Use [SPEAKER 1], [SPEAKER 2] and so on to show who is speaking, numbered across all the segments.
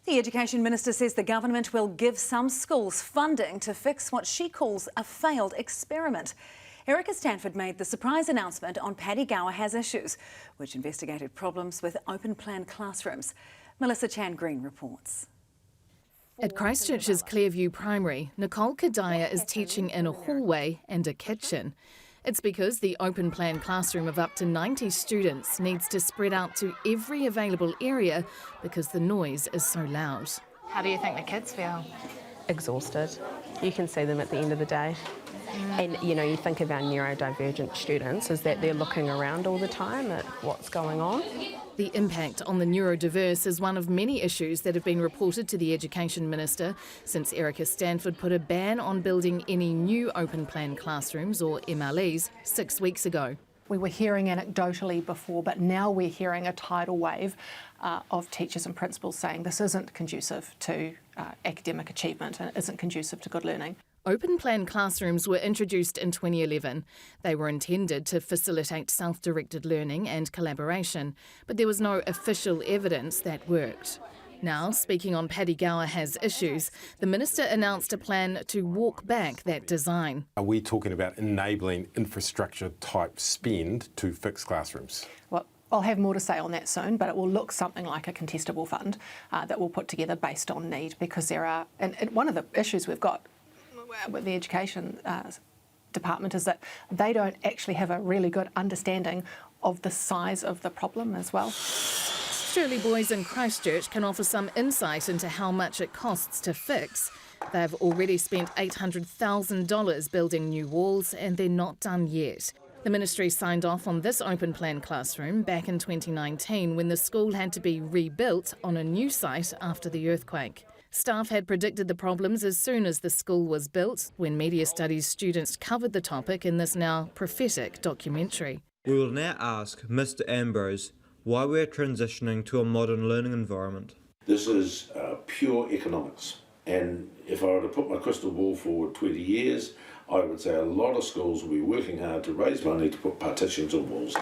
[SPEAKER 1] The Education Minister says the government will give some schools funding to fix what she calls a failed experiment. Erica Stanford made the surprise announcement on Paddy Gower Has Issues, which investigated problems with open plan classrooms. Melissa Chan-Green reports.
[SPEAKER 2] At Christchurch's Clearview Primary, Nicole Kadaya is teaching in a hallway and a kitchen. It's because the open plan classroom of up to 90 students needs to spread out to every available area because the noise is so loud.
[SPEAKER 3] How do you think the kids feel?
[SPEAKER 4] Exhausted. You can see them at the end of the day. And, you think of our neurodivergent students is that they're looking around all the time at what's going on.
[SPEAKER 2] The impact on the neurodiverse is one of many issues that have been reported to the Education Minister since Erica Stanford put a ban on building any new open plan classrooms, or MLEs, 6 weeks ago.
[SPEAKER 5] We were hearing anecdotally before, but now we're hearing a tidal wave of teachers and principals saying this isn't conducive to academic achievement and isn't conducive to good learning.
[SPEAKER 2] Open plan classrooms were introduced in 2011. They were intended to facilitate self-directed learning and collaboration, but there was no official evidence that worked. Now, speaking on Paddy Gower Has Issues, the Minister announced a plan to walk back that design.
[SPEAKER 6] Are we talking about enabling infrastructure type spend to fix classrooms?
[SPEAKER 5] Well, I'll have more to say on that soon, but it will look something like a contestable fund that we'll put together based on need, because there are, and one of the issues we've got with the Education Department is that they don't actually have a really good understanding of the size of the problem as well.
[SPEAKER 2] Shirley Boys in Christchurch can offer some insight into how much it costs to fix. They've already spent $800,000 building new walls and they're not done yet. The ministry signed off on this open plan classroom back in 2019 when the school had to be rebuilt on a new site after the earthquake. Staff had predicted the problems as soon as the school was built, when media studies students covered the topic in this now prophetic documentary.
[SPEAKER 7] We will now ask Mr. Ambrose why we're transitioning to a modern learning environment.
[SPEAKER 8] This is pure economics, and if I were to put my crystal ball forward 20 years, I would say a lot of schools will be working hard to raise money to put partitions on walls.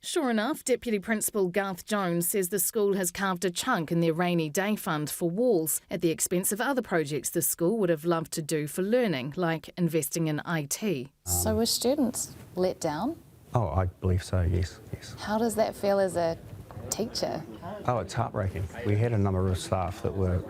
[SPEAKER 2] Sure enough, Deputy Principal Garth Jones says the school has carved a chunk in their rainy day fund for walls at the expense of other projects the school would have loved to do for learning, like investing in IT.
[SPEAKER 3] So were students let down?
[SPEAKER 9] Oh, I believe so, yes.
[SPEAKER 3] How does that feel as a teacher?
[SPEAKER 9] Oh, it's heartbreaking. We had a number of staff that were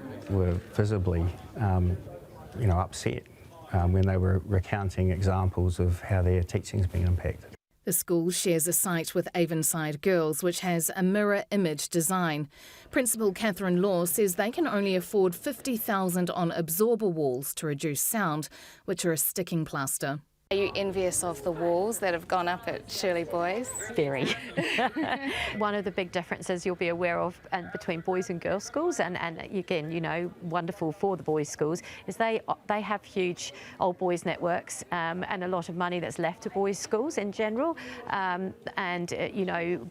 [SPEAKER 9] visibly, upset when they were recounting examples of how their teaching's been impacted.
[SPEAKER 2] The school shares a site with Avonside Girls, which has a mirror image design. Principal Catherine Law says they can only afford $50,000 on absorber walls to reduce sound, which are a sticking plaster.
[SPEAKER 3] Are you envious of the walls that have gone up at Shirley Boys?
[SPEAKER 10] Very. One of the big differences you'll be aware of between boys and girls schools, and again, wonderful for the boys schools, is they have huge old boys networks and a lot of money that's left to boys schools in general,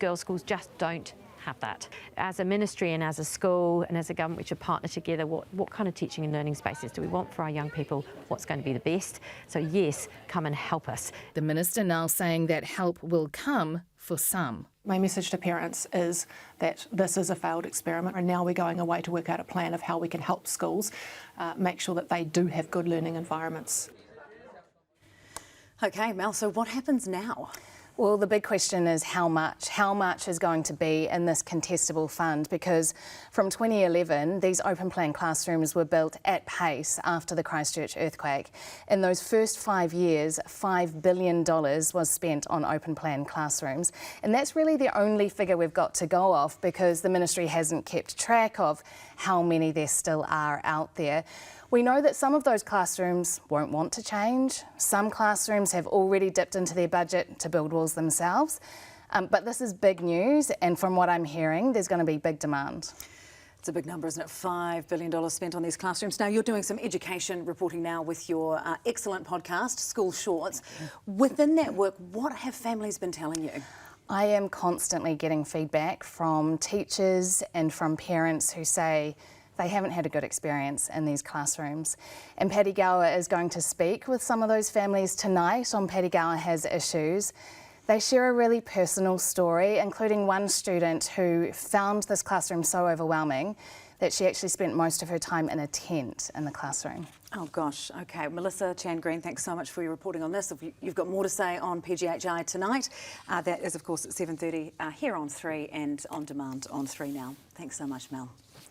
[SPEAKER 10] girls schools just don't have that. As a ministry and as a school and as a government, we should partner together. What kind of teaching and learning spaces do we want for our young people? What's going to be the best? So yes, come and help us.
[SPEAKER 2] The Minister now saying that help will come for some.
[SPEAKER 5] My message to parents is that this is a failed experiment, and now we're going away to work out a plan of how we can help schools make sure that they do have good learning environments.
[SPEAKER 1] OK, Mel, so what happens now?
[SPEAKER 3] Well, the big question is how much. How much is going to be in this contestable fund? Because from 2011, these open plan classrooms were built at pace after the Christchurch earthquake. In those first 5 years, $5 billion was spent on open plan classrooms. And that's really the only figure we've got to go off, because the ministry hasn't kept track of how many there still are out there. We know that some of those classrooms won't want to change. Some classrooms have already dipped into their budget to build walls themselves. But this is big news, and from what I'm hearing, there's going to be big demand.
[SPEAKER 1] It's a big number, isn't it? $5 billion spent on these classrooms. Now, you're doing some education reporting now with your excellent podcast, School Shorts. Within that work, what have families been telling you?
[SPEAKER 3] I am constantly getting feedback from teachers and from parents who say they haven't had a good experience in these classrooms. And Paddy Gower is going to speak with some of those families tonight on Paddy Gower Has Issues. They share a really personal story, including one student who found this classroom so overwhelming that she actually spent most of her time in a tent in the classroom.
[SPEAKER 1] Oh gosh, okay. Melissa Chan-Green, thanks so much for your reporting on this. You've got more to say on PGHI tonight. That is, of course, at 7:30 here on 3 and on demand on 3 Now. Thanks so much, Mel.